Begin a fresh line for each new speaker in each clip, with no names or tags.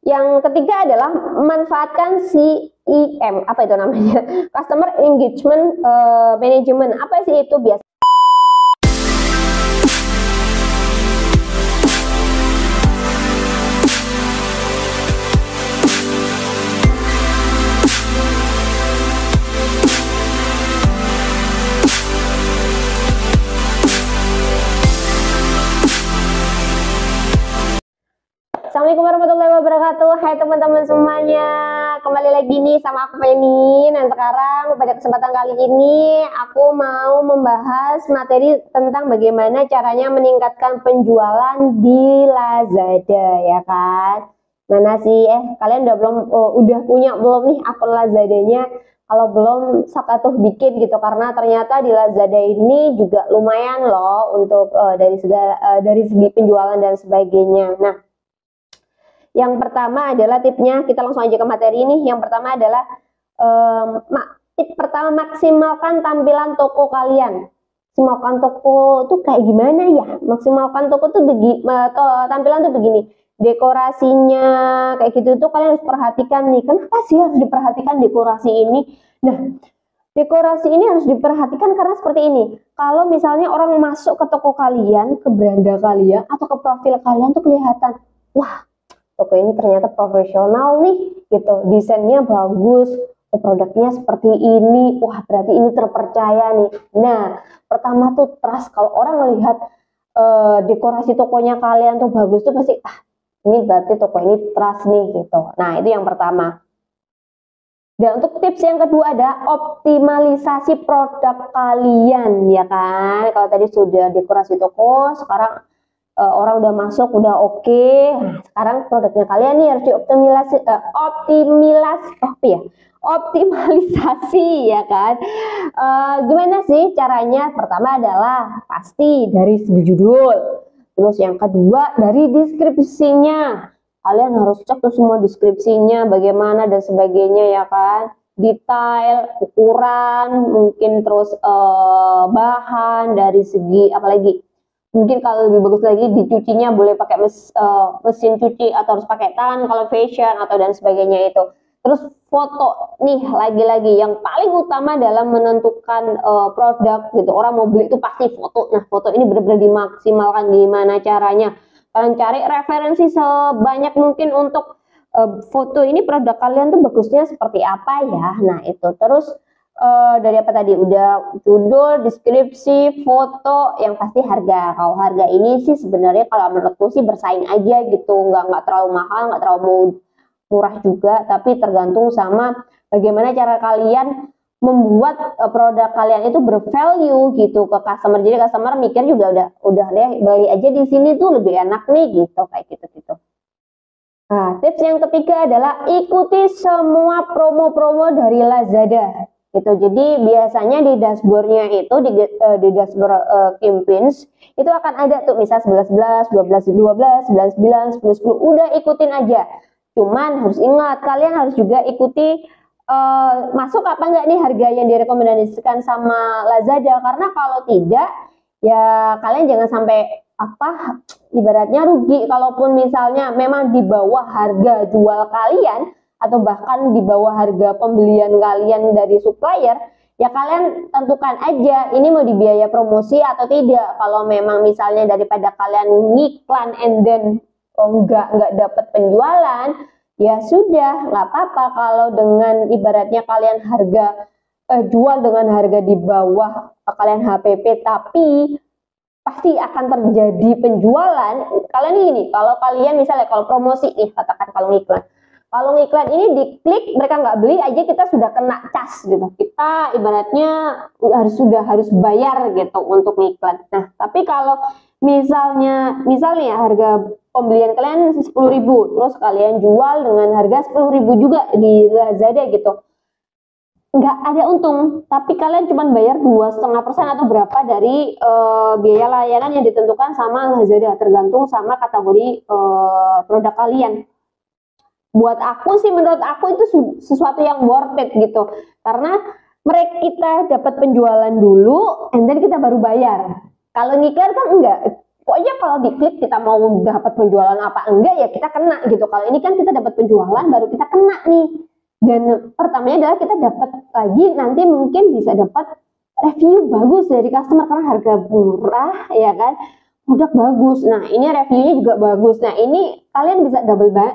Yang ketiga adalah manfaatkan CEM, apa itu namanya? Customer Engagement Management. Apa sih itu biasa? Assalamualaikum warahmatullahi wabarakatuh. Hai teman-teman semuanya, kembali lagi nih sama aku Feni. Nah sekarang pada kesempatan kali ini aku mau membahas materi tentang bagaimana caranya meningkatkan penjualan di Lazada, ya kan? Mana sih kalian udah punya belum nih akun Lazadanya? Kalau belum, sok atuh bikin gitu, karena ternyata di Lazada ini juga lumayan loh untuk dari segi penjualan dan sebagainya. Nah, yang pertama adalah tipnya, kita langsung aja ke materi ini. Yang pertama adalah tip pertama, maksimalkan tampilan toko kalian. Maksimalkan toko tuh kayak gimana ya? Maksimalkan toko tuh tampilan tuh begini. Dekorasinya kayak gitu tuh kalian harus perhatikan nih. Kenapa sih harus diperhatikan dekorasi ini? Nah, dekorasi ini harus diperhatikan karena seperti ini. Kalau misalnya orang masuk ke toko kalian, ke beranda kalian, atau ke profil kalian tuh kelihatan, wah, toko ini ternyata profesional nih, gitu. Desainnya bagus, produknya seperti ini, wah berarti ini terpercaya nih. Nah, pertama tuh trust. Kalau orang melihat dekorasi tokonya kalian tuh bagus tuh pasti, ini berarti toko ini trust nih, gitu. Nah, itu yang pertama. Dan untuk tips yang kedua ada optimalisasi produk kalian, ya kan? Kalau tadi sudah dekorasi toko, sekarang orang udah masuk, udah oke. Nah, sekarang produknya kalian nih harus optimalisasi, ya kan? Gimana sih caranya? Pertama adalah pasti dari segi judul. Terus yang kedua dari deskripsinya. Kalian harus cek tuh semua deskripsinya, bagaimana dan sebagainya, ya kan? Detail, ukuran, mungkin terus bahan, dari segi apalagi. Mungkin kalau lebih bagus lagi dicucinya boleh pakai mesin cuci atau harus pakai tangan kalau fashion atau dan sebagainya itu. Terus foto nih, lagi-lagi yang paling utama dalam menentukan produk gitu. Orang mau beli itu pasti foto. Nah, foto ini benar-benar dimaksimalkan. Gimana caranya? Kalian cari referensi sebanyak mungkin untuk foto ini produk kalian tuh bagusnya seperti apa ya. Nah, itu terus dari apa tadi, udah judul, deskripsi, foto, yang pasti harga. Kalau harga ini sih sebenarnya kalau menurutku sih bersaing aja gitu, nggak terlalu mahal, nggak terlalu murah juga, tapi tergantung sama bagaimana cara kalian membuat produk kalian itu bervalue gitu ke customer. Jadi customer mikir juga udah deh beli aja di sini tuh lebih enak nih gitu, kayak gitu. Nah, tips yang ketiga adalah ikuti semua promo-promo dari Lazada. Gitu. Jadi biasanya di dashboardnya itu di dashboard campaigns itu akan ada tuh misal 11 11, 12 12, 9 9, 10 10, udah ikutin aja. Cuman harus ingat, kalian harus juga ikuti masuk apa enggak nih harga yang direkomendasikan sama Lazada, karena kalau tidak ya kalian jangan sampai ibaratnya rugi. Kalaupun misalnya memang di bawah harga jual kalian atau bahkan di bawah harga pembelian kalian dari supplier, ya kalian tentukan aja ini mau dibiaya promosi atau tidak. Kalau memang misalnya daripada kalian ngiklan and then nggak dapat penjualan, ya sudah, nggak apa-apa. Kalau dengan ibaratnya kalian jual dengan harga di bawah kalian HPP, tapi pasti akan terjadi penjualan. Kalian ini, kalau kalian misalnya kalau promosi nih, katakan kalau ngiklan. Kalau ngiklan ini diklik, mereka nggak beli aja, kita sudah kena cas gitu. Kita ibaratnya harus bayar gitu untuk ngiklan. Nah, tapi kalau misalnya harga pembelian kalian 10.000, terus kalian jual dengan harga 10.000 juga di Lazada gitu, nggak ada untung, tapi kalian cuma bayar 2,5% atau berapa dari biaya layanan yang ditentukan sama Lazada, tergantung sama kategori produk kalian. Buat aku sih, menurut aku itu sesuatu yang worth it gitu, karena kita dapat penjualan dulu and then kita baru bayar. Kalau ngiklan kan enggak, Pokoknya kalau diklik kita mau dapat penjualan apa enggak ya kita kena gitu. Kalau ini kan kita dapat penjualan baru kita kena nih. Dan pertamanya adalah kita dapat lagi nanti mungkin bisa dapat review bagus dari customer karena harga murah ya kan. Produk bagus. Nah, ini reviewnya juga bagus. Nah, ini kalian bisa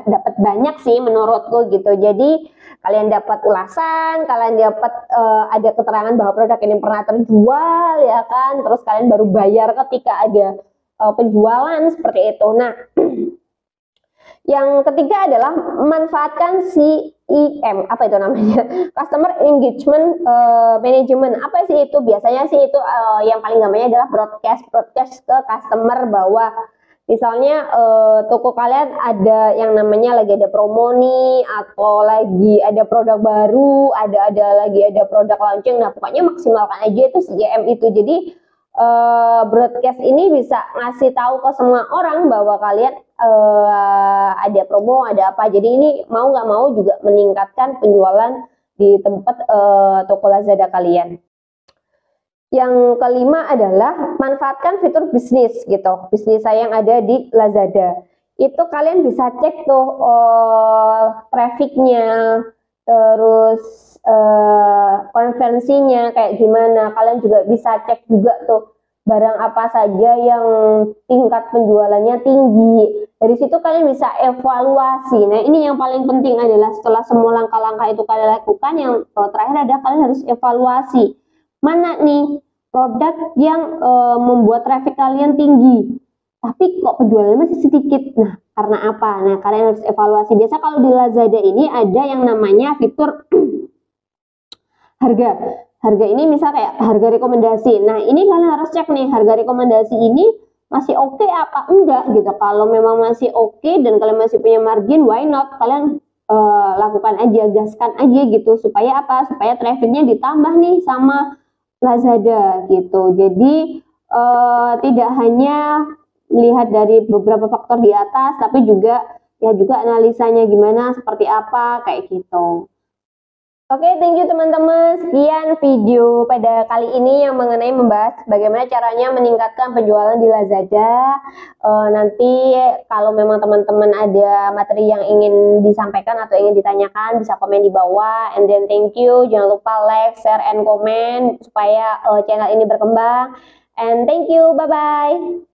dapat banyak sih menurutku gitu. Jadi kalian dapat ulasan, kalian dapat ada keterangan bahwa produk ini pernah terjual ya kan. Terus kalian baru bayar ketika ada penjualan seperti itu. Nah, yang ketiga adalah manfaatkan CEM, apa itu namanya? Customer Engagement Management. Apa sih itu? Biasanya sih itu yang paling gampangnya adalah broadcast ke customer bahwa misalnya toko kalian ada yang namanya lagi ada promo nih atau lagi ada produk baru, lagi ada produk launching. Nah, pokoknya maksimalkan aja itu CEM itu. Jadi broadcast ini bisa ngasih tahu ke semua orang bahwa kalian ada promo, ada apa. Jadi ini mau nggak mau juga meningkatkan penjualan di tempat toko Lazada kalian. Yang kelima adalah manfaatkan fitur bisnis gitu. Bisnis saya yang ada di Lazada. Itu kalian bisa cek tuh trafficnya, terus konversinya kayak gimana. Kalian juga bisa cek juga tuh barang apa saja yang tingkat penjualannya tinggi. Dari situ kalian bisa evaluasi. Nah, ini yang paling penting adalah setelah semua langkah-langkah itu kalian lakukan, yang terakhir adalah kalian harus evaluasi. Mana nih produk yang membuat traffic kalian tinggi, tapi kok penjualannya masih sedikit. Nah, karena apa? Nah, kalian harus evaluasi. Biasa kalau di Lazada ini ada yang namanya fitur harga ini misal kayak harga rekomendasi. Nah, ini kalian harus cek nih harga rekomendasi ini masih oke apa enggak gitu. Kalau memang masih oke dan kalian masih punya margin, why not? Kalian lakukan aja, gaskan aja gitu. Supaya apa? Supaya trafficnya ditambah nih sama Lazada gitu. Jadi tidak hanya melihat dari beberapa faktor di atas, tapi juga analisanya gimana, seperti apa, kayak gitu. Oke, thank you teman-teman. Sekian video pada kali ini yang membahas bagaimana caranya meningkatkan penjualan di Lazada. Nanti kalau memang teman-teman ada materi yang ingin disampaikan atau ingin ditanyakan, bisa komen di bawah. And then thank you. Jangan lupa like, share, and comment supaya channel ini berkembang. And thank you. Bye-bye.